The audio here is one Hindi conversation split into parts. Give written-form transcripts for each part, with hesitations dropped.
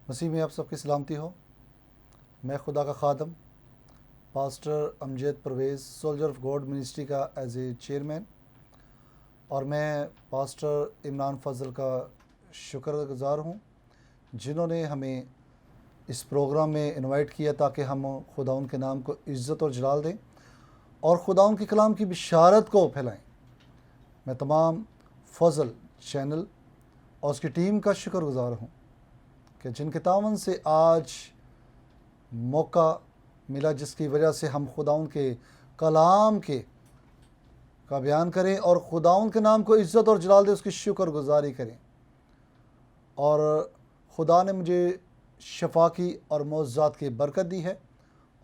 मसीह में आप सबकी सलामती हो। मैं खुदा का खादम pastor Amjad Parvez soldier of God ministry का एज ए चेयरमैन, और मैं पास्टर इमरान फजल का शुक्रगुज़ार हूँ जिन्होंने हमें इस प्रोग्राम में इनवाइट किया ताकि हम खुदा उनके नाम को इज़्ज़त और जलाल दें और खुदा उनके कलाम की बिशारत को फैलाएं। मैं तमाम फजल चैनल और उसकी टीम का शुक्रगुज़ार हूँ कि जिनके तावन से आज मौका मिला, जिसकी वजह से हम खुदाउन के कलाम का बयान करें और खुदाउन के नाम को इज़्ज़त और जलाल दे, उसकी शुक्रगुज़ारी करें। और खुदा ने मुझे शफा की और मौज़ात की बरकत दी है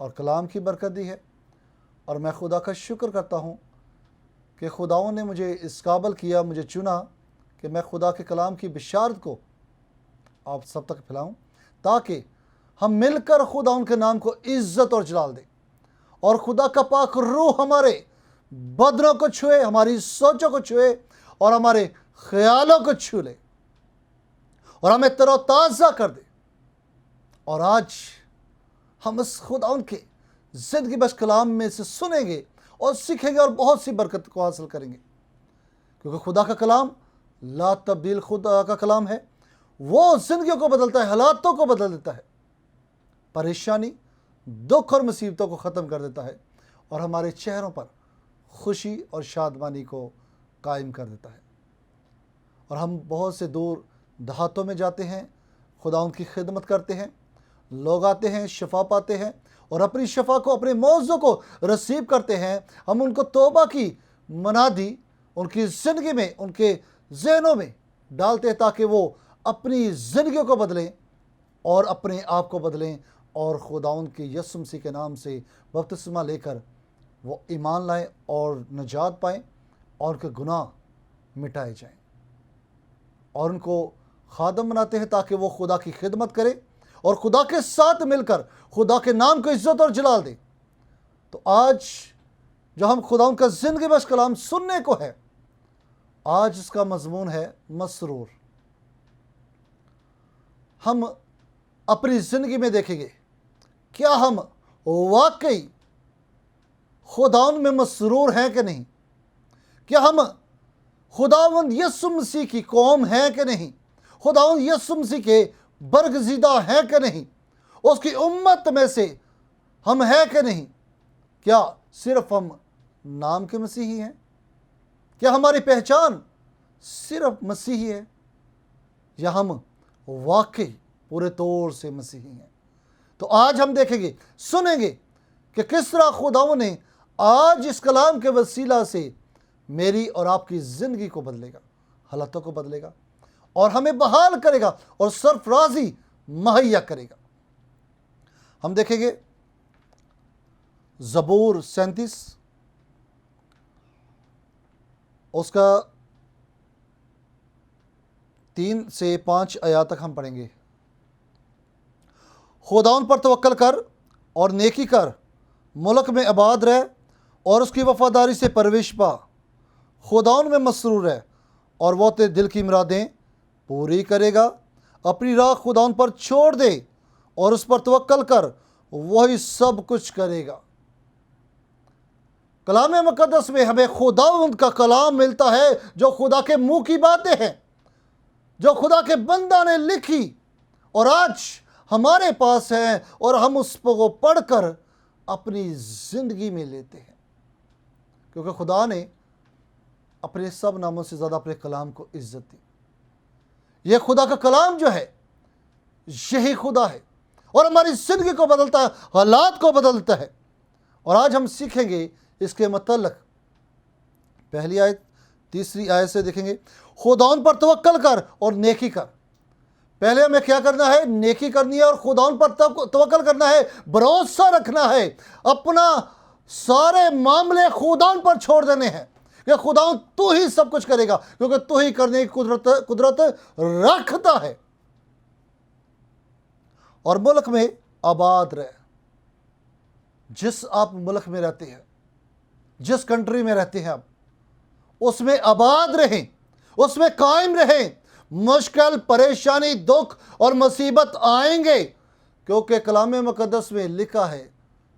और कलाम की बरकत दी है, और मैं खुदा का शुक्र करता हूँ कि खुदाउन ने मुझे इस काबिल किया, मुझे चुना कि मैं खुदा के कलाम की बिशारत को आप सब तक फैलाऊं ताकि हम मिलकर खुदा उनके नाम को इज़्ज़त और जलाल दें और खुदा का पाक रूह हमारे बदनों को छुए, हमारी सोचों को छुए और हमारे ख्यालों को छू ले और हमें तरोताज़ा कर दे। और आज हम इस खुदा उनके ज़िंदगी बख्श कलाम में से सुनेंगे और सीखेंगे और बहुत सी बरकत को हासिल करेंगे, क्योंकि खुदा का कलाम ला तब्दील खुदा का कलाम है। वो ज़िंदगियों को बदलता है, हालातों को बदल देता है, परेशानी, दुख और मुसीबतों को ख़त्म कर देता है और हमारे चेहरों पर खुशी और शादमानी को कायम कर देता है। और हम बहुत से दूर देहातों में जाते हैं, खुदा उनकी खिदमत करते हैं, लोग आते हैं, शफा पाते हैं और अपनी शफा को, अपने मौज़ों को रसीव करते हैं। हम उनको तौबा की मनादी उनकी ज़िंदगी में, उनके ज़हनों में डालते हैं ताकि वो अपनी ज़िंदगियों को बदलें और अपने आप को बदलें और खुदाउन के यीशु मसीह के नाम से बपतिस्मा लेकर वो ईमान लाएं और नजात पाएं और उनके गुनाह मिटाए जाएं, और उनको खादम बनाते हैं ताकि वो खुदा की खिदमत करें और खुदा के साथ मिलकर खुदा के नाम को इज़्ज़त और जलाल दें। तो आज जो हम खुदाउन का ज़िंदगी बख्श कलाम सुनने को है, आज इसका मजमून है मसरूर। हम अपनी ज़िंदगी में देखेंगे क्या हम वाकई खुदाउन में मसरूर हैं कि नहीं, क्या हम खुदावंद यीशु मसीह की कौम हैं कि नहीं, खुदावंद यीशु मसीह के बरगज़ीदा हैं कि नहीं, उसकी उम्मत में से हम हैं कि नहीं, क्या सिर्फ हम नाम के मसीही हैं, क्या हमारी पहचान सिर्फ मसीही है, या हम वाकई पूरे तौर से मसीही हैं। तो आज हम देखेंगे, सुनेंगे कि किस तरह खुदावंद ने आज इस कलाम के वसीला से मेरी और आपकी ज़िंदगी को बदलेगा, हालातों को बदलेगा और हमें बहाल करेगा और सरफराजी मुहैया करेगा। हम देखेंगे ज़बूर 37 उसका 3 से 5 आयत तक हम पढ़ेंगे। खुदाउन पर तवक्कल कर और नेकी कर, मुल्क में आबाद रह और उसकी वफादारी से परविश पा। खुदाउन में मसरूर है और वो तेरे दिल की मुरादें पूरी करेगा। अपनी राह खुदाउन पर छोड़ दे और उस पर तवक्कल कर, वही सब कुछ करेगा। कलाम मुकद्दस में हमें खुदावंद का कलाम मिलता है जो खुदा के मुंह की बातें हैं, जो खुदा के बंदा ने लिखी और आज हमारे पास है और हम उसको पढ़कर अपनी ज़िंदगी में लेते हैं, क्योंकि खुदा ने अपने सब नामों से ज़्यादा अपने कलाम को इज़्ज़त दी। यह खुदा का कलाम जो है यही खुदा है और हमारी ज़िंदगी को बदलता है, हालात को बदलता है। और आज हम सीखेंगे इसके मतलब। पहली आयत 3 आयत से देखेंगे, खुदाउन पर तवक्कल कर और नेकी कर। पहले हमें क्या करना है? नेकी करनी है और खुदाउन पर तवक्कल करना है, भरोसा रखना है, अपना सारे मामले खुदाउन पर छोड़ देने हैं कि खुदाउन तू ही सब कुछ करेगा, क्योंकि तू ही करने की कुदरत रखता है। और मुल्क में आबाद रहे। जिस आप मुल्क में रहते हैं, जिस कंट्री में रहते हैं आप, उसमें आबाद रहें, उसमें कायम रहें, मुश्किल, परेशानी, दुख और मुसीबत आएंगे, क्योंकि कलाम मुकद्दस में लिखा है।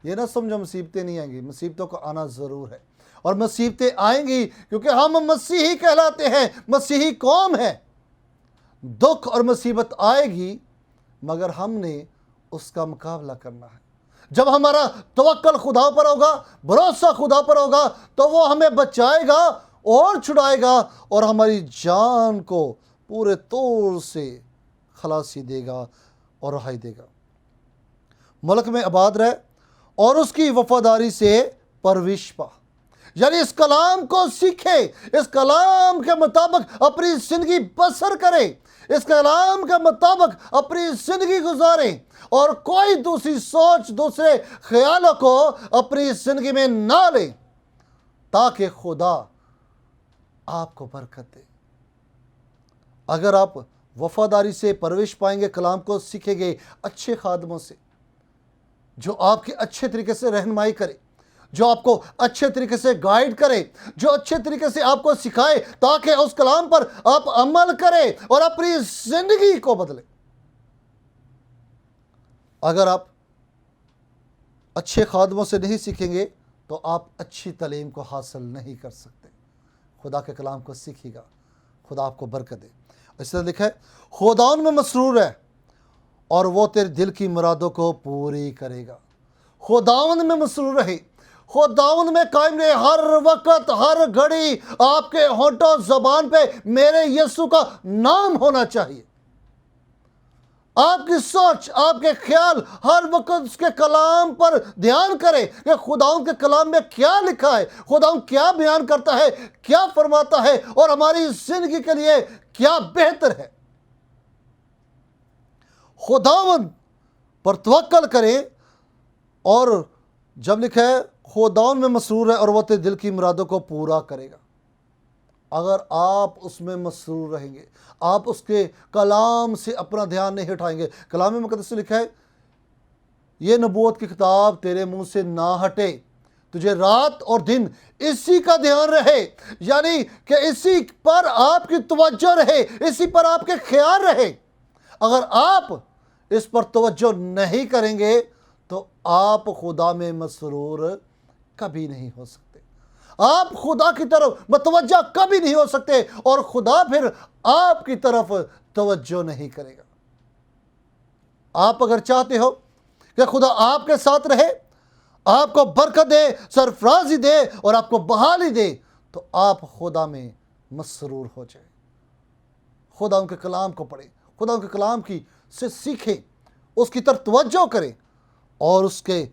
ये ना समझो मुसीबतें नहीं आएंगी, मुसीबतों को आना ज़रूर है, और मुसीबतें आएंगी क्योंकि हम मसीही कहलाते हैं, मसीही कौम है। दुख और मुसीबत आएगी, मगर हमने उसका मुकाबला करना है। जब हमारा तवक्कल खुदा पर होगा, भरोसा खुदा पर होगा, तो वो हमें बचाएगा और छुड़ाएगा और हमारी जान को पूरे तौर से खलासी देगा और रहाई देगा। मुल्क में आबाद रहे और उसकी वफादारी से परविश पा, यानी इस कलाम को सीखे, इस कलाम के मुताबिक अपनी जिंदगी बसर करे, इस कलाम के मुताबिक अपनी जिंदगी गुजारे और कोई दूसरी सोच, दूसरे ख्यालों को अपनी जिंदगी में ना ले, ताकि खुदा आपको बरकत दे। अगर आप वफादारी से परविश पाएंगे, कलाम को सीखेंगे अच्छे खादमों से, जो आपके अच्छे तरीके से रहनुमाई करे, जो आपको अच्छे तरीके से गाइड करे, जो अच्छे तरीके से आपको सिखाए, ताकि उस कलाम पर आप अमल करें और अपनी जिंदगी को बदले। अगर आप अच्छे खादमों से नहीं सीखेंगे तो आप अच्छी तालीम को हासिल नहीं कर सकते। खुदा के कलाम को सीखिएगा, खुदा आपको बरकत दे। इसलिए लिखा है, खुदाउन में मसरूर है और वो तेरे दिल की मुरादों को पूरी करेगा। खुदावंद में मसरूर रहे, खुदावंद में कायम रहे, हर वक्त हर घड़ी आपके होठों ज़बान पे मेरे यीशु का नाम होना चाहिए। आपकी सोच, आपके ख्याल हर वक्त उसके कलाम पर ध्यान करें कि खुदावंद के कलाम में क्या लिखा है, खुदावंद क्या बयान करता है, क्या फरमाता है और हमारी जिंदगी के लिए क्या बेहतर है। खुदावंद पर तवक्कल करें, और जब लिखा है खुदावंद में मसरूर है और वह तेरे दिल की मुरादों को पूरा करेगा। अगर आप उसमें मसरूर रहेंगे, आप उसके कलाम से अपना ध्यान नहीं हटाएंगे। कलाम मुकद्दस से लिखा है, ये नबूवत की किताब तेरे मुंह से ना हटे, तुझे रात और दिन इसी का ध्यान रहे, यानी कि इसी पर आपकी तवज्जो रहे, इसी पर आपके ख्याल रहे। अगर आप इस पर तवज्जो नहीं करेंगे तो आप खुदा में मसरूर कभी नहीं हो सकते, आप खुदा की तरफ मतवज्जा कभी नहीं हो सकते, और खुदा फिर आपकी तरफ तवज्जो नहीं करेगा। आप अगर चाहते हो कि खुदा आपके साथ रहे, आपको बरकत दे, सरफराजी दे और आपको बहाली दे, तो आप खुदा में मसरूर हो जाए। खुदा उनके कलाम को पढ़े, खुदा उनके कलाम की से सीखे, उसकी तरफ तवज्जो करें और उसके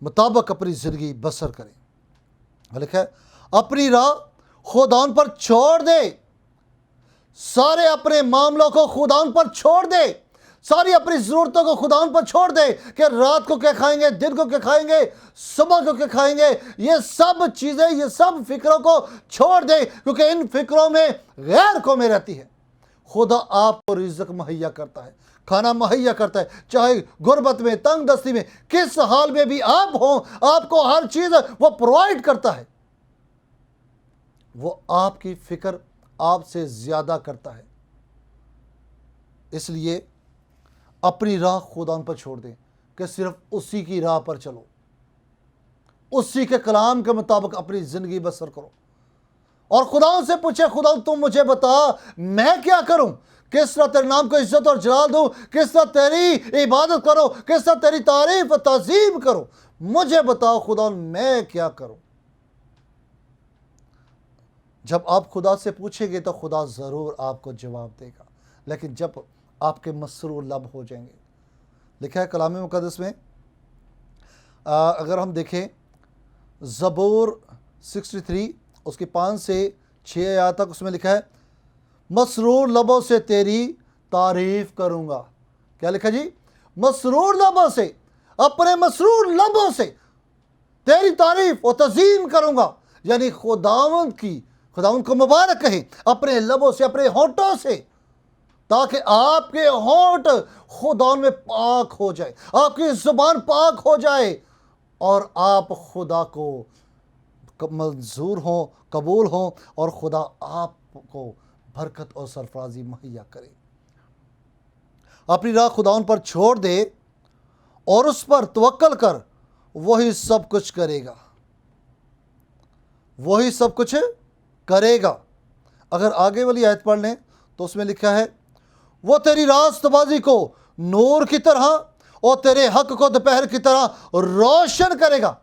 मुताबिक अपनी ज़िंदगी बसर करें। लिखा है, अपनी राह खुदाउन पर छोड़ दे, सारे अपने मामलों को खुदाउन पर छोड़ दे, सारी अपनी ज़रूरतों को खुदाउन पर छोड़ दे कि रात को क्या खाएंगे, दिन को क्या खाएंगे, सुबह को क्या खाएंगे। ये सब चीज़ें, ये सब फिक्रों को छोड़ दे, क्योंकि इन फिक्रों में गैर कौमें रहती है। खुदा आपको रिज़्क मुहैया करता है, खाना मुहैया करता है, चाहे गुर्बत में, तंग दस्ती में, किस हाल में भी आप हो, आपको हर चीज़ वो प्रोवाइड करता है। वो आपकी फिक्र आपसे ज़्यादा करता है। इसलिए अपनी राह खुदा पर छोड़ दें कि सिर्फ उसी की राह पर चलो, उसी के कलाम के मुताबिक अपनी ज़िंदगी बसर करो, और खुदा से पूछे, खुदा तुम मुझे बता मैं क्या करूं, किस तरह तेरे नाम को इज्जत और जलाल दूं, किस तरह तेरी इबादत करो, किस तरह तेरी तारीफ और ताज़ीम करो, मुझे बताओ खुदा मैं क्या करूं। जब आप खुदा से पूछेंगे तो खुदा ज़रूर आपको जवाब देगा, लेकिन जब आपके मसरूर लब हो जाएंगे। लिखा है कलाम मुकद्दस में, अगर हम देखें ज़बूर 63 उसके 5 से 6 आयत तक, उसमें लिखा है, मसरूर लबों से तेरी तारीफ़ करूँगा। क्या लिखा जी? मसरूर लबों से, अपने मसरूर लबों से तेरी तारीफ़ और तज़ीम करूँगा, यानी खुदावंद को मुबारक कहें अपने लबों से, अपने होठों से, ताकि आपके होठ खुदावंद में पाक हो जाए, आपकी ज़ुबान पाक हो जाए और आप खुदा को मंजूर हो, कबूल हो और खुदा आपको बरकत और सरफराजी मुहैया करे। अपनी राह खुदावन पर छोड़ दे और उस पर तवक्कल कर, वही सब कुछ करेगा, वही सब कुछ करेगा। अगर आगे वाली आयत पढ़ लें तो उसमें लिखा है, वो तेरी रास्तबाजी को नूर की तरह और तेरे हक को दोपहर की तरह रोशन करेगा।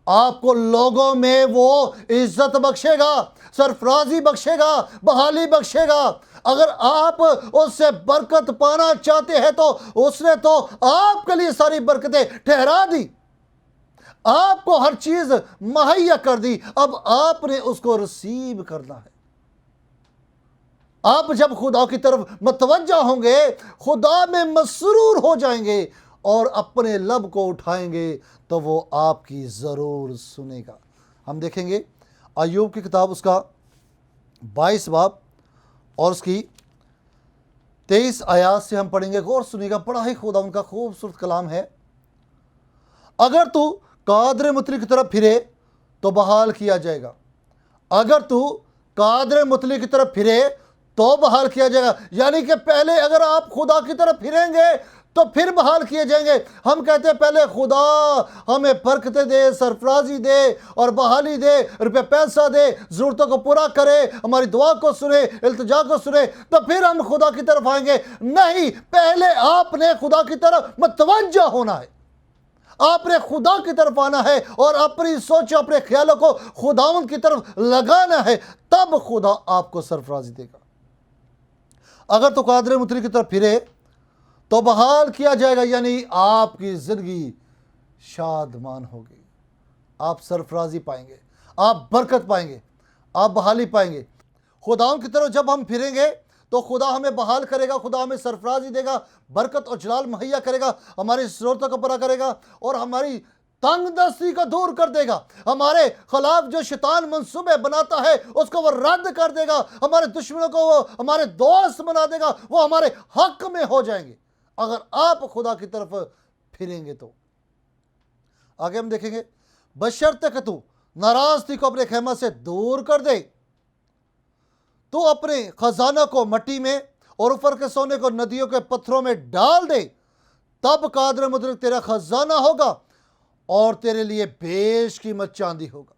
आपको लोगों में वो इज्जत बख्शेगा, सरफराजी बख्शेगा, बहाली बख्शेगा। अगर आप उससे बरकत पाना चाहते हैं तो उसने तो आपके लिए सारी बरकतें ठहरा दी, आपको हर चीज मुहैया कर दी। अब आपने उसको रिसीव करना है। आप जब खुदा की तरफ मतवज्जा होंगे, खुदा में मसरूर हो जाएंगे और अपने लब को उठाएंगे तो वो आपकी ज़रूर सुनेगा। हम देखेंगे अय्यूब की किताब उसका 22 बाब और उसकी 23 आयात से हम पढ़ेंगे। गौर सुनिएगा, बड़ा ही खुदा उनका खूबसूरत कलाम है। अगर तू कादर मुतली की तरफ फिरे तो बहाल किया जाएगा, अगर तू कादर मुतली की तरफ फिरे तो बहाल किया जाएगा। यानी कि पहले अगर आप खुदा की तरफ फिरेंगे तो फिर बहाल किए जाएंगे। हम कहते हैं पहले खुदा हमें बरकतें दे, सरफराजी दे और बहाली दे, रुपये पैसा दे, ज़रूरतों को पूरा करे, हमारी दुआ को सुने, इल्तिजा को सुने, तो फिर हम खुदा की तरफ आएंगे। नहीं, पहले आपने खुदा की तरफ मतवज्जा होना है, आपने खुदा की तरफ आना है और अपनी सोच, अपने ख्यालों को खुदावंद की तरफ लगाना है, तब खुदा आपको सरफराजी देगा। अगर तो कादर मुतली की तरफ फिरे तो बहाल किया जाएगा, यानी आपकी जिंदगी शादमान होगी, आप सरफराजी पाएंगे, आप बरकत पाएंगे, आप बहाली पाएंगे। खुदाओं की तरफ जब हम फिरेंगे तो खुदा हमें बहाल करेगा, खुदा हमें सरफराजी देगा, बरकत और जलाल मुहैया करेगा, हमारी ज़रूरतों को पूरा करेगा और हमारी तंगदस्ती को दूर कर देगा। हमारे खिलाफ जो शैतान मंसूबे बनाता है उसको वो रद्द कर देगा, हमारे दुश्मनों को वो हमारे दोस्त बना देगा, वो हमारे हक में हो जाएंगे अगर आप खुदा की तरफ फिरेंगे। तो आगे हम देखेंगे, बशर्ते कि तू नाराजगी को अपने खेमा से दूर कर दे, तू अपने खजाना को मिट्टी में और ऊपर के सोने को नदियों के पत्थरों में डाल दे, तब कादर मुतलक तेरा खजाना होगा और तेरे लिए बेशकीमत चांदी होगा।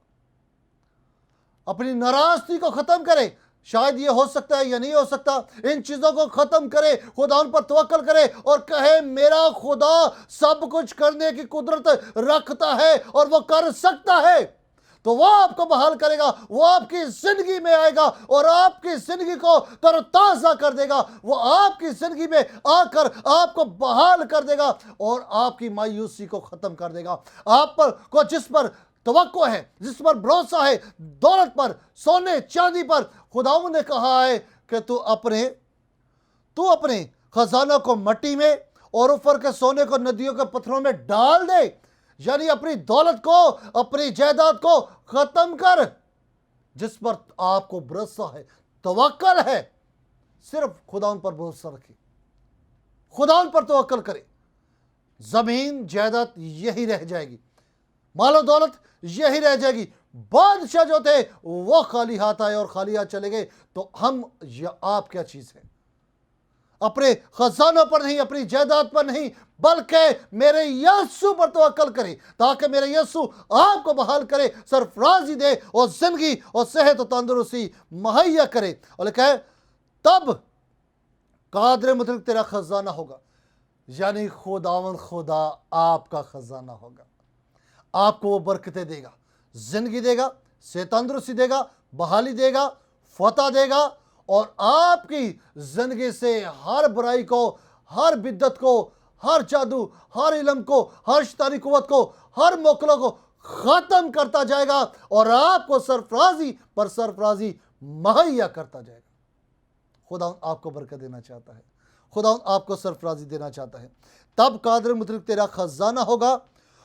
अपनी नाराजगी को खत्म करे, शायद ये हो सकता है या नहीं हो सकता, इन चीजों को खत्म करे, खुदा उन पर तवक्कल करे और कहे मेरा खुदा सब कुछ करने की कुदरत रखता है और वो कर सकता है, तो वो आपको बहाल करेगा, वो आपकी जिंदगी में आएगा और आपकी जिंदगी को तरोताजा कर देगा। वो आपकी जिंदगी में आकर आपको बहाल कर देगा और आपकी मायूसी को खत्म कर देगा। आप पर को जिस पर तवक्को है, जिस पर भरोसा है, दौलत पर, सोने चांदी पर, खुदावंद ने कहा है कि तू अपने खजाना को मिट्टी में और ऊपर के सोने को नदियों के पत्थरों में डाल दे, यानी अपनी दौलत को, अपनी जायदाद को खत्म कर। जिस पर आपको भरोसा है, तवक्कल है, सिर्फ खुदावंद पर भरोसा रखिए, खुदावंद पर तवक्कल करे। जमीन जायदाद यही रह जाएगी, मालो दौलत यही रह जाएगी। बादशाह जो थे वो खाली हाथ आए और खाली हाथ चले गए, तो हम या आप क्या चीज है? अपने खजानों पर नहीं, अपनी जायदाद पर नहीं, बल्कि मेरे यीशु पर तवक्कल करें, ताकि मेरे यीशु आपको बहाल करे, सरफराजी दे और जिंदगी और सेहत और तंदुरुस्ती मुहैया करे। और कहे तब कादर मुतलक तेरा खजाना होगा, यानी खुदावंद खुदा आपका खजाना होगा, आपको वो बरकतें देगा, जिंदगी देगा, सेहत तंदुरुस्ती देगा, बहाली देगा, फतह देगा और आपकी जिंदगी से हर बुराई को, हर बिद्दत को, हर जादू, हर इल्म को, हर शैतानी कुव्वत को, हर मोकलों को खत्म करता जाएगा और आपको सरफराजी पर सरफराजी मुहैया करता जाएगा। खुदा आपको बरकत देना चाहता है, खुदा आपको सरफराजी देना चाहता है। तब कादर मुतलक तेरा खजाना होगा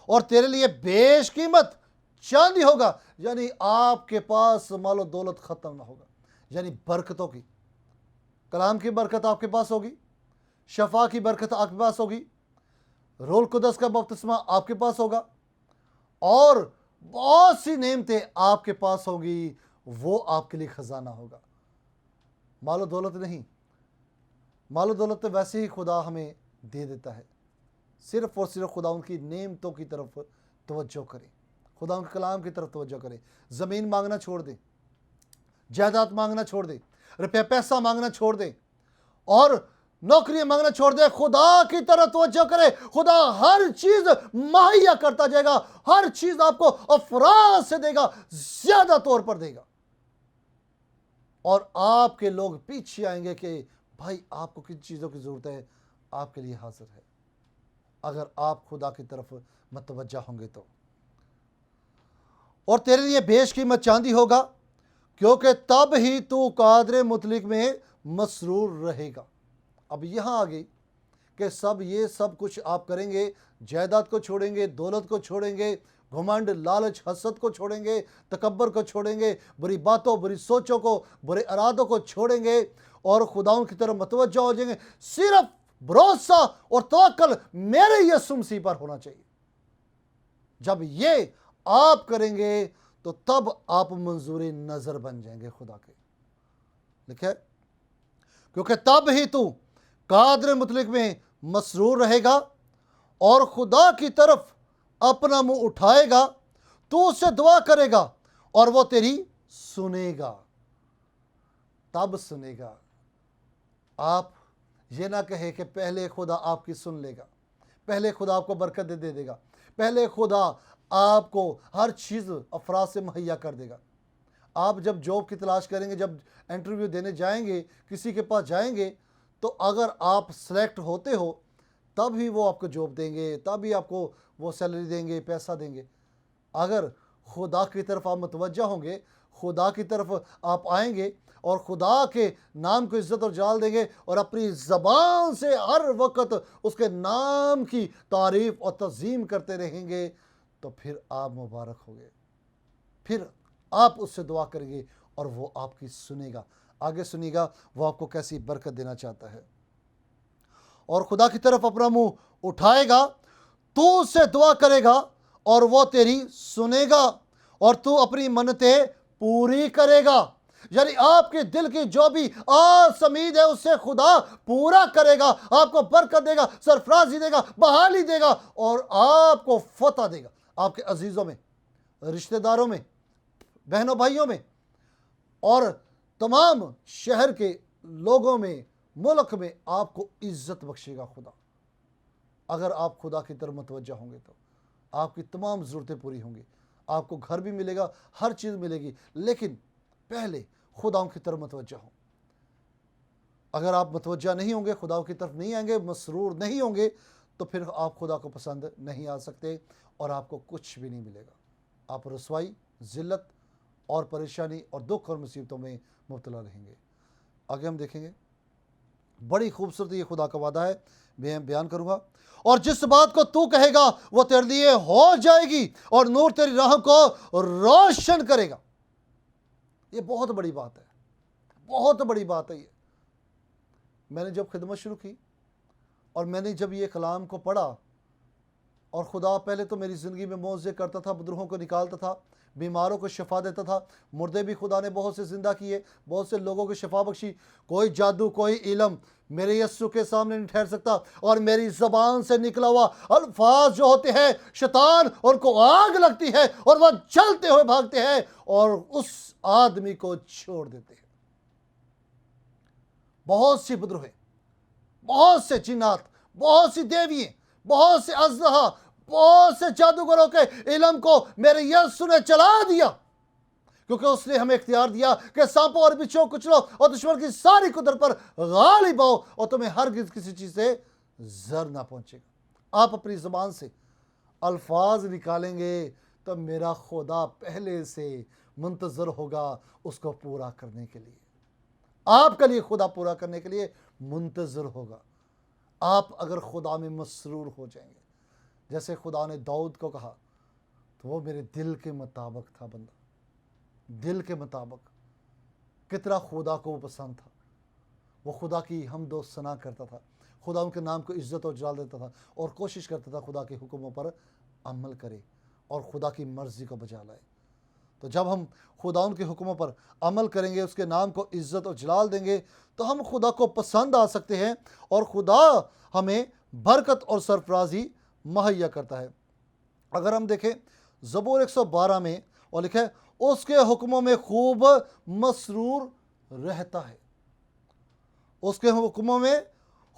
और तेरे लिए बेशकीमत चांदी होगा, यानी आपके पास मालो दौलत खत्म ना होगा, यानी बरकतों की, कलाम की बरकत आपके पास होगी, शफा की बरकत आपके पास होगी, रूह कुदस का बपतिस्मा आपके पास होगा और बहुत सी नेमतें आपके पास होगी, वो आपके लिए खजाना होगा। मालो दौलत नहीं, मालो दौलत तो वैसे ही खुदा हमें दे देता है। सिर्फ और सिर्फ खुदा उनकी नेमतों की तरफ तवज्जो करें, खुदा उनके कलाम की तरफ तवज्जो करें। ज़मीन मांगना छोड़ दें, जायदाद मांगना छोड़ दें, रुपया पैसा मांगना छोड़ दें और नौकरी मांगना छोड़ दे। खुदा की तरफ तवज्जो करे। खुदा हर चीज मुहैया करता जाएगा, हर चीज आपको अफराज से देगा, ज्यादा तौर पर देगा। और आपके लोग पीछे आएंगे कि भाई आपको किन चीजों की जरूरत है, आपके लिए हाजिर है, अगर आप खुदा की तरफ मतवज्जा होंगे तो। और तेरे लिए बेशकीमत चांदी होगा, क्योंकि तब ही तू कादर मुतलिक में मसरूर रहेगा। अब यहां आ गई कि ये सब कुछ आप करेंगे, जायदाद को छोड़ेंगे, दौलत को छोड़ेंगे, घमंड, लालच, हसद को छोड़ेंगे, तकब्बर को छोड़ेंगे, बुरी बातों, बुरी सोचों को, बुरे इरादों को छोड़ेंगे और खुदाओं की तरफ मतवज्जा हो जाएंगे। सिर्फ भरोसा और तवक्कल मेरे यीशु मसीह पर होना चाहिए। जब ये आप करेंगे तो तब आप मंजूर नजर बन जाएंगे खुदा के। लिखे, क्योंकि तब ही तू कादर मुतलिक में मसरूर रहेगा और खुदा की तरफ अपना मुंह उठाएगा, तू उससे दुआ करेगा और वो तेरी सुनेगा। तब सुनेगा। आप ये ना कहे कि पहले खुदा आपकी सुन लेगा, पहले खुदा आपको बरकत दे देगा, पहले खुदा आपको हर चीज़ अफराज से मुहैया कर देगा। आप जब जॉब की तलाश करेंगे, जब इंटरव्यू देने जाएंगे, किसी के पास जाएंगे, तो अगर आप सेलेक्ट होते हो तब ही वो आपको जॉब देंगे, तब ही आपको वो सैलरी देंगे, पैसा देंगे। अगर खुदा की तरफ आप मुतवज्जा होंगे, खुदा की तरफ आप आएंगे और खुदा के नाम को इज्जत और जाल देंगे और अपनी ज़बान से हर वक्त उसके नाम की तारीफ़ और तज़ीम करते रहेंगे, तो फिर आप मुबारक होंगे। फिर आप उससे दुआ करेंगे और वो आपकी सुनेगा। आगे सुनिएगा वो आपको कैसी बरकत देना चाहता है। और खुदा की तरफ अपना मुंह उठाएगा, तू उससे दुआ करेगा और वो तेरी सुनेगा और तू अपनी मन्नतें पूरी करेगा। यानी आपके दिल की जो भी आस उम्मीद है उससे खुदा पूरा करेगा, आपको बरकत देगा, सरफराजी देगा, बहाली देगा और आपको फतह देगा। आपके अजीजों में, रिश्तेदारों में, बहनों भाइयों में और तमाम शहर के लोगों में, मुल्क में आपको इज्जत बख्शेगा खुदा। अगर आप खुदा की तरफ मुतवज्जा होंगे तो आपकी तमाम ज़रूरतें पूरी होंगी, आपको घर भी मिलेगा, हर चीज़ मिलेगी। लेकिन पहले खुदा की तरफ मुतवज्जा हो। अगर आप मुतवज्जा नहीं होंगे, खुदा की तरफ नहीं आएंगे, मसरूर नहीं होंगे, तो फिर आप खुदा को पसंद नहीं आ सकते और आपको कुछ भी नहीं मिलेगा। आप रुसवाई, ज़िल्लत और परेशानी और दुख और मुसीबतों में मुब्तला रहेंगे। आगे हम देखेंगे, बड़ी खूबसूरत ये खुदा का वादा है, मैं बयान करूंगा। और जिस बात को तू कहेगा वो तेरे लिए हो जाएगी और नूर तेरी राह को रोशन करेगा। ये बहुत बड़ी बात है, बहुत बड़ी बात है ये। मैंने जब खिदमत शुरू की और मैंने जब ये कलाम को पढ़ा, और खुदा पहले तो मेरी ज़िंदगी में मौज़े करता था, बुजुर्गों को निकालता था, बीमारों को शिफा देता था, मुर्दे भी खुदा ने बहुत से ज़िंदा किए, बहुत से लोगों को शिफा बख्शी। कोई जादू, कोई इल्म मेरे यस्सु के सामने नहीं ठहर सकता। और मेरी ज़बान से निकला हुआ अल्फाज जो होते हैं, शैतान उनको आग लगती है और वह जलते हुए भागते हैं और उस आदमी को छोड़ देते हैं। बहुत सी बुजुर्ग, बहुत से जिन्नात, बहुत सी देवियाँ, बहुत से अज़हा, बहुत से जादूगरों के इल्म को मेरे यीशु ने चला दिया, क्योंकि उसने हमें इख्तियार दिया कि सांपों और बिच्छुओं को कुचलो और दुश्मन की सारी कुदरत पर गालिब आओ और तुम्हें हरगिज़ किसी चीज़ से जर ना पहुंचेगा। आप अपनी ज़बान से अल्फाज निकालेंगे तो मेरा खुदा पहले से मुंतज़र होगा उसको पूरा करने के लिए। आपके लिए खुदा पूरा करने के लिए मुंतज़र होगा। आप अगर खुदा में मसरूर हो जाएंगे, जैसे खुदा ने दाऊद को कहा, तो वो मेरे दिल के मुताबिक था बंदा, दिल के मुताबिक। कितना खुदा को वो पसंद था, वो खुदा की हमदो सना करता था, खुदा उनके नाम को इज्जत और जलाल देता था और कोशिश करता था खुदा के हुक्मों पर अमल करे और खुदा की मर्ज़ी को बजा लाए। तो जब हम खुदा के हुक्मों पर अमल करेंगे, उसके नाम को इज़्ज़त और जलाल देंगे, तो हम खुदा को पसंद आ सकते हैं और खुदा हमें बरकत और सरफराजी मुहैया करता है। अगर हम देखें ज़बूर 112 में, और लिखा है उसके हुक्मों में खूब मसरूर रहता है, उसके हुक्मों में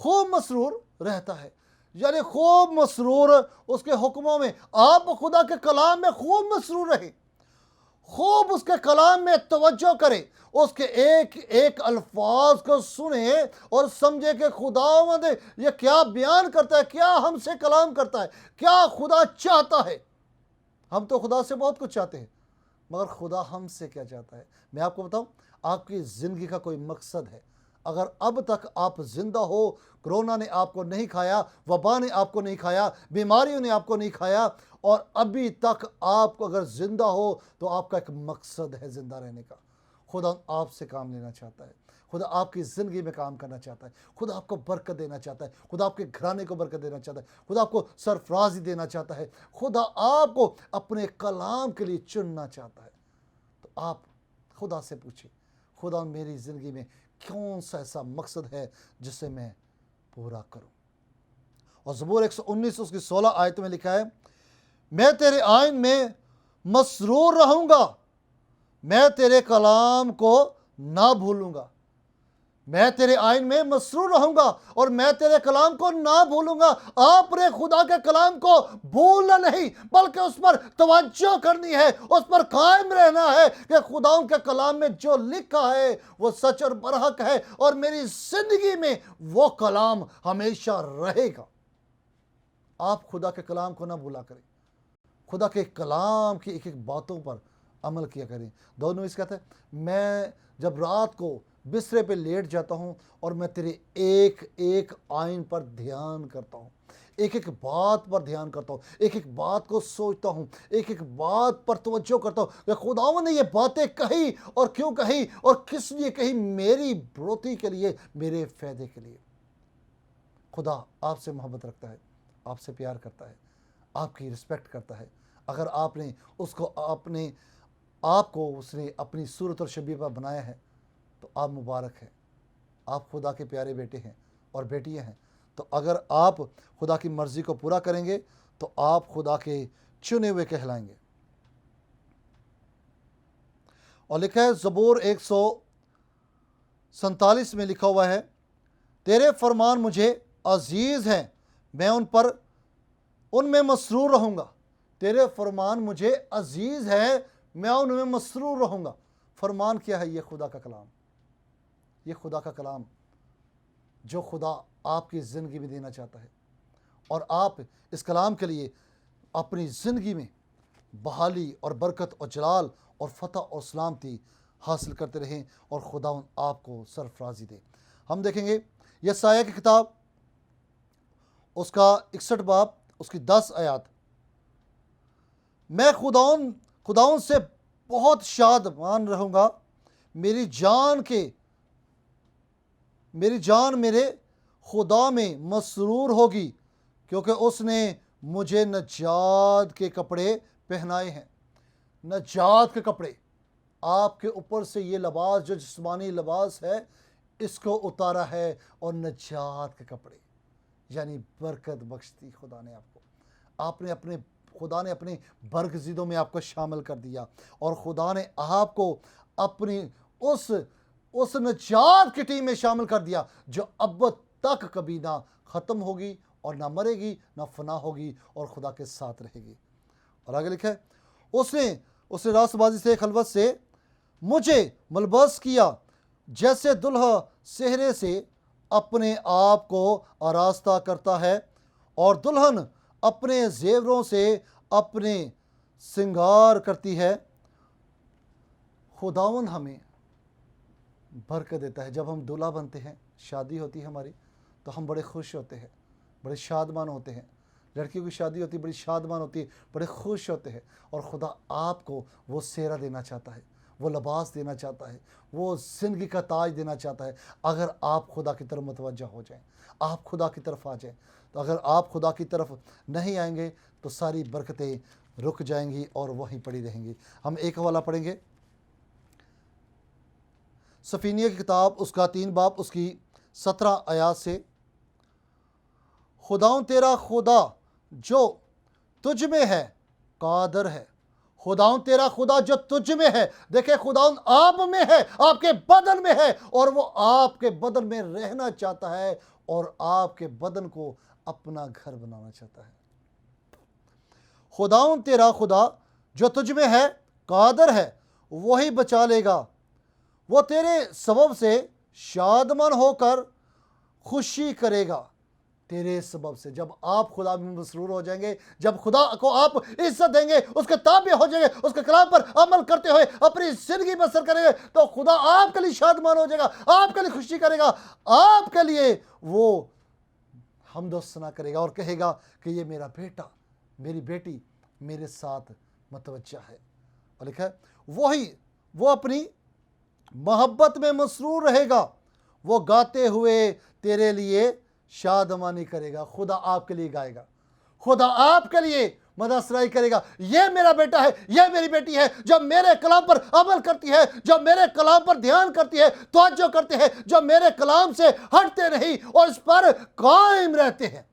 खूब मसरूर रहता है, यानी खूब मसरूर उसके हुक्मों में। आप खुदा के कलाम में खूब मसरूर रहे, खूब उसके कलाम में तवज्जो करें, उसके एक एक अल्फाज को सुने और समझे कि खुदावंद ये क्या बयान करता है, क्या हमसे कलाम करता है, क्या खुदा चाहता है। हम तो खुदा से बहुत कुछ चाहते हैं, मगर खुदा हमसे क्या चाहता है। मैं आपको बताऊं, आपकी ज़िंदगी का कोई मकसद है। अगर अब तक आप जिंदा हो, कोरोना ने आपको नहीं खाया, वबा ने आपको नहीं खाया, बीमारियों ने आपको नहीं खाया, और अभी तक आप अगर जिंदा हो, तो आपका एक मकसद है जिंदा रहने का। खुदा आपसे काम लेना चाहता है, खुदा आपकी ज़िंदगी में काम करना चाहता है, खुदा आपको बरकत देना चाहता है, खुदा आपके घराने को बरकत देना चाहता है, खुदा आपको सरफराजी देना चाहता है, खुदा आपको अपने कलाम के लिए चुनना चाहता है। तो आप खुदा से पूछिए, खुदा मेरी ज़िंदगी में कौन सा ऐसा मकसद है जिसे मैं पूरा करूं। और ज़बूर 119 उसकी 16 आयत में लिखा है, मैं तेरे आइन में मसरूर रहूंगा, मैं तेरे कलाम को ना भूलूंगा। मैं तेरे आइन में मसरूर रहूंगा और मैं तेरे कलाम को ना भूलूंगा। आपने खुदा के कलाम को भूलना नहीं, बल्कि उस पर तवज्जो करनी है, उस पर कायम रहना है कि खुदा के कलाम में जो लिखा है वो सच और बरहक है, और मेरी जिंदगी में वो कलाम हमेशा रहेगा। आप खुदा के कलाम को ना भूला करें, खुदा के कलाम की एक एक बातों पर अमल किया करें। दोनों इस कहते हैं, मैं जब रात को बिस्तरे पे लेट जाता हूँ और मैं तेरे एक एक आइन पर ध्यान करता हूँ, एक एक बात पर ध्यान करता हूँ, एक एक बात को सोचता हूँ, एक एक बात पर तवज्जो करता हूँ कि खुदावंद ने ये बातें कही और क्यों कही और किस लिए कही, मेरी बढ़ोतरी के लिए, मेरे फ़ायदे के लिए। खुदा आपसे मोहब्बत रखता है, आपसे प्यार करता है, आपकी रिस्पेक्ट करता है। अगर आपने उसको अपने आपको उसने अपनी सूरत और शबीह पर बनाया है, तो आप मुबारक हैं, आप खुदा के प्यारे बेटे हैं और बेटियां हैं। तो अगर आप खुदा की मर्ज़ी को पूरा करेंगे, तो आप खुदा के चुने हुए कहलाएंगे। और लिखा है ज़बूर 147 में लिखा हुआ है, तेरे फरमान मुझे अजीज़ हैं, मैं उनमें मसरूर रहूँगा। तेरे फरमान मुझे अजीज़ है, मैं उनमें मसरूर रहूँगा। फरमान क्या है? ये खुदा का कलाम, ये खुदा का कलाम जो खुदा आपकी ज़िंदगी में देना चाहता है, और आप इस कलाम के लिए अपनी ज़िंदगी में बहाली और बरकत और जलाल और फ़तह और सलामती हासिल करते रहें, और खुदा आपको सरफराजी दे। हम देखेंगे यशायाह की किताब उसका 61 बाब उसकी 10 आयत, मैं खुदाउन से बहुत शादमान रहूँगा, मेरी जान मेरे खुदा में मसरूर होगी, क्योंकि उसने मुझे नजात के कपड़े पहनाए हैं। नजात के कपड़े, आपके ऊपर से ये लिबास जो जिस्मानी लिबास है, इसको उतारा है, और नजात के कपड़े यानी बरकत बख्शती खुदा ने आपको, खुदा ने अपने बरगज़ीदों में आपको शामिल कर दिया, और खुदा ने आपको अपनी उस नजात की टीम में शामिल कर दिया जो अब तक कभी ना ख़त्म होगी और ना मरेगी, ना फना होगी, और खुदा के साथ रहेगी। और आगे लिखा है, उसने रास्तबाजी से खलवत से मुझे मलबस किया, जैसे दुल्हा सेहरे से अपने आप को आरास्ता करता है, और दुल्हन अपने जेवरों से अपने श्रृंगार करती है। खुदावंद हमें बरकत देता है। जब हम दूल्हा बनते हैं, शादी होती है हमारी, तो हम बड़े खुश होते हैं, बड़े शादमान होते हैं। लड़कियों की शादी होती है, बड़ी शादमान होती है, बड़े खुश होते हैं, और खुदा आपको वो सेहरा देना चाहता है, वो लिबास देना चाहता है, वो ज़िंदगी का ताज देना चाहता है, अगर आप खुदा की तरफ मुतवज्जह हो जाएं, आप खुदा की तरफ आ जाएं। तो अगर आप खुदा की तरफ नहीं आएंगे, तो सारी बरकतें रुक जाएंगी और वहीं पड़ी रहेंगी। हम एक हवाला पढ़ेंगे, सफीनिया की किताब उसका 3 बाब उसकी 17 आयात से। खुदाऊं तेरा खुदा जो तुझ में है कादर है। खुदाउन तेरा खुदा जो तुझ में है, देखिए खुदाउन आप में है, आपके बदन में है, और वो आपके बदन में रहना चाहता है और आपके बदन को अपना घर बनाना चाहता है। खुदाउन तेरा खुदा जो तुझ में है कादर है, वही बचा लेगा। वो तेरे सबब से शादमान होकर खुशी करेगा। तेरे सबब से, जब आप खुदा में मसरूर हो जाएंगे, जब खुदा को आप इज्जत देंगे, उसके ताबे हो जाएंगे, उसके कलाम पर अमल करते हुए अपनी जिंदगी बसर करेंगे, तो खुदा आपके लिए शादमान हो जाएगा, आपके लिए खुशी करेगा, आपके लिए वो हमदो सना करेगा और कहेगा कि ये मेरा बेटा, मेरी बेटी मेरे साथ मतवज्जा है। और लिखा है वो अपनी मोहब्बत में मसरूर रहेगा, वो गाते हुए तेरे लिए शादमानी करेगा। खुदा आपके लिए गाएगा, खुदा आपके लिए मदसराई करेगा। ये मेरा बेटा है, ये मेरी बेटी है, जो मेरे कलाम पर अमल करती है, जो मेरे कलाम पर ध्यान करती है, तवज्जो करते हैं, जो मेरे कलाम से हटते नहीं और इस पर कायम रहते हैं।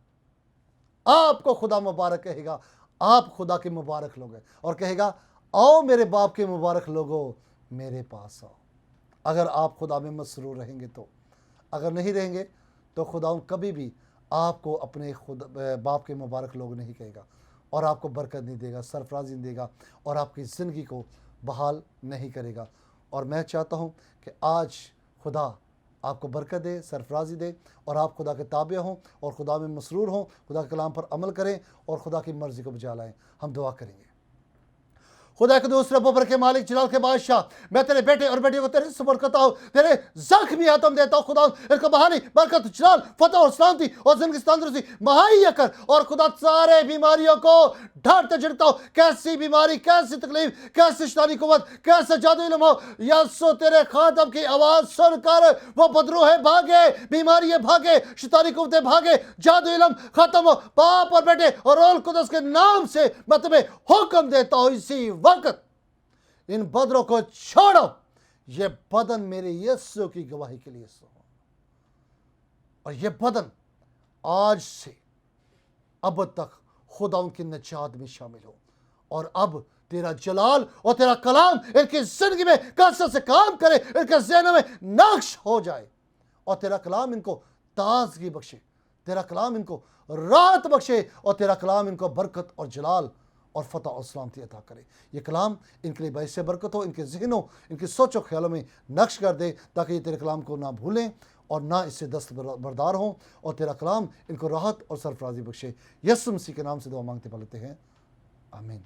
आपको खुदा मुबारक कहेगा, आप खुदा के मुबारक लोग हैं, और कहेगा आओ मेरे बाप के मुबारक लोगो मेरे पास आओ। अगर आप खुदा में मसरूर रहेंगे तो, अगर नहीं रहेंगे तो खुदा कभी भी आपको अपने खुद बाप के मुबारक लोग नहीं कहेगा और आपको बरकत नहीं देगा, सरफराजी नहीं देगा और आपकी ज़िंदगी को बहाल नहीं करेगा। और मैं चाहता हूँ कि आज खुदा आपको बरकत दे, सरफराजी दे, और आप खुदा के ताबे हों और खुदा में मसरूर हों, खुदा के कलाम पर अमल करें और खुदा की मर्ज़ी को बजा लाएँ। हम दुआ करेंगे। खुदा के दूसरे बबर के मालिक जलाल के बादशाह, मैं तेरे बेटे और बेटियों को तेरे सुपुर्द करता हूँ, तेरे ज़ख्मी हाथों में देता हूँ। खुदा इनको बहाली, बरकत, जलाल, फतह और सलामती और जिंदगी तंदुरुस्ती मुहैया कर, और खुदा सारे बीमारियों को ढांढते झिड़कता हूँ। कैसी बीमारी, कैसी तकलीफ, कैसी शैतानी कुव्वत, कैसे जादू इल्म हो, यस्सु तेरे खादम की आवाज़ सुनकर वो बदरूह भागे, बीमारी भागे, शैतानी कुव्वतें भागे, जादू इल्म खत्म हो। बाप और बेटे और रूह कुदस के नाम से मैं तुम्हें हुक्म देता हूँ, इसी वक्त इन बदरों को छोड़ो। ये बदन मेरे यीशु की गवाही के लिए सो, और ये बदन आज से अब तक खुदा उनकी निजात में शामिल हो, और अब तेरा जलाल और तेरा कलाम इनकी जिंदगी में कसरत से काम करे, इनके ज़हन में नक्श हो जाए, और तेरा कलाम इनको ताजगी बख्शे, तेरा कलाम इनको राहत बख्शे, और तेरा कलाम इनको बरकत और जलाल और फतह और सलामती अता करे। ये कलाम इनके लिए बाइस बरकत हो, इनके ज़हनों, इनकी सोचो ख्यालों में नक्श कर दे, ताकि ये तेरे कलाम को ना भूलें और ना इससे दस्तबरदार हों, और तेरा कलाम इनको राहत और सरफराजी बख्शे। यीशु मसीह के नाम से दुआ मांगते पालते हैं, आमीन।